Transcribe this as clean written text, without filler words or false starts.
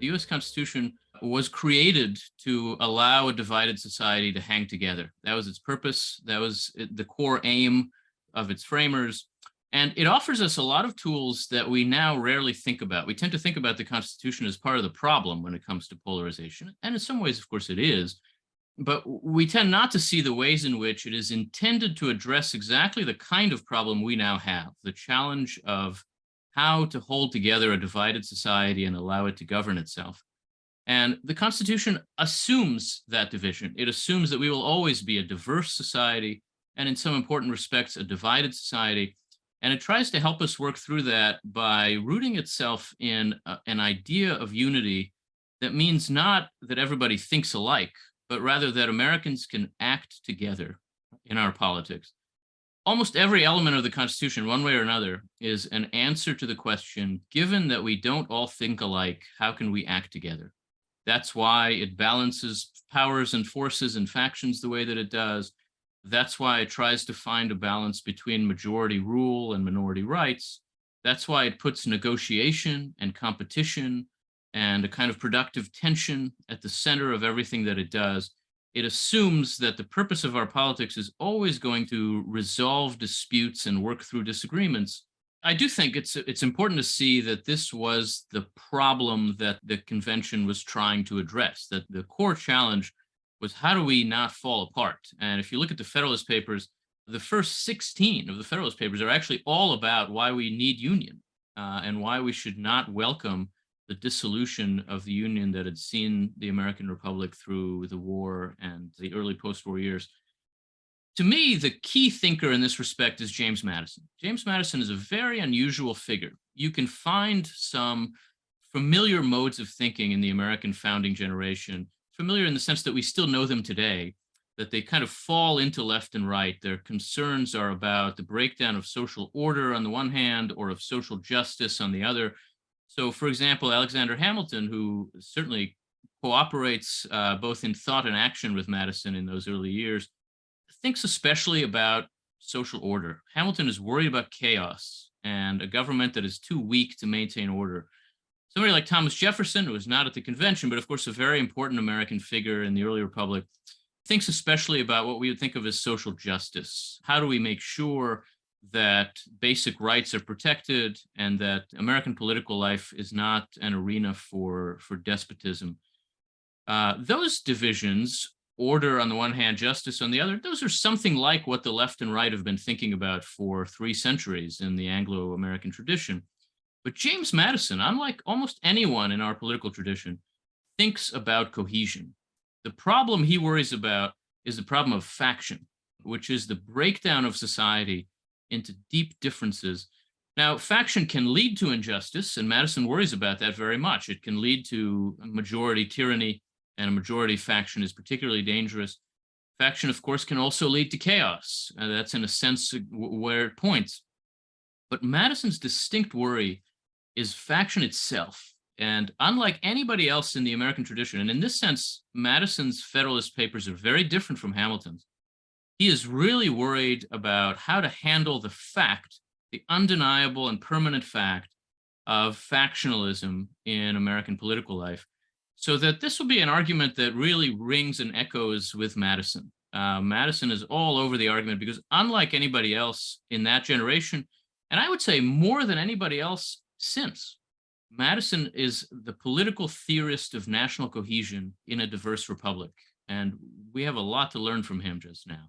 The US Constitution was created to allow a divided society to hang together. That was its purpose. That was the core aim of its framers. And it offers us a lot of tools that we now rarely think about. We tend to think about the Constitution as part of the problem when it comes to polarization. And in some ways, of course, it is. But we tend not to see the ways in which it is intended to address exactly the kind of problem we now have, the challenge of how to hold together a divided society and allow it to govern itself. And the Constitution assumes that division. It assumes that we will always be a diverse society and, in some important respects, a divided society. And it tries to help us work through that by rooting itself in an idea of unity that means not that everybody thinks alike, but rather that Americans can act together in our politics. Almost every element of the Constitution, one way or another, is an answer to the question, given that we don't all think alike, how can we act together? That's why it balances powers and forces and factions the way that it does. That's why it tries to find a balance between majority rule and minority rights. That's why it puts negotiation and competition and a kind of productive tension at the center of everything that it does. It assumes that the purpose of our politics is always going to resolve disputes and work through disagreements. I do think it's important to see that this was the problem that the convention was trying to address, that the core challenge was how do we not fall apart? And if you look at the Federalist Papers, the first 16 of the Federalist Papers are actually all about why we need union and why we should not welcome the dissolution of the union that had seen the American Republic through the war and the early post-war years. To me, the key thinker in this respect is James Madison. James Madison is a very unusual figure. You can find some familiar modes of thinking in the American founding generation, familiar in the sense that we still know them today, that they kind of fall into left and right. Their concerns are about the breakdown of social order on the one hand, or of social justice on the other. So, for example, Alexander Hamilton, who certainly cooperates both in thought and action with Madison in those early years, thinks especially about social order. Hamilton is worried about chaos and a government that is too weak to maintain order. Somebody like Thomas Jefferson, who was not at the convention, but of course a very important American figure in the early republic, thinks especially about what we would think of as social justice. How do we make sure that basic rights are protected and that American political life is not an arena for despotism? Those divisions, order on the one hand, justice on the other, those are something like what the left and right have been thinking about for 3 centuries in the Anglo-American tradition. But James Madison, unlike almost anyone in our political tradition, thinks about cohesion. The problem he worries about is the problem of faction, which is the breakdown of society into deep differences. Now, faction can lead to injustice, and Madison worries about that very much. It can lead to majority tyranny, and a majority faction is particularly dangerous. Faction, of course, can also lead to chaos. That's in a sense where it points. But Madison's distinct worry is faction itself. And unlike anybody else in the American tradition, and in this sense, Madison's Federalist Papers are very different from Hamilton's, he is really worried about how to handle the fact, the undeniable and permanent fact of factionalism in American political life. So that this will be an argument that really rings and echoes with Madison. Madison is all over the argument because unlike anybody else in that generation, and I would say more than anybody else since, Madison is the political theorist of national cohesion in a diverse republic. And we have a lot to learn from him just now.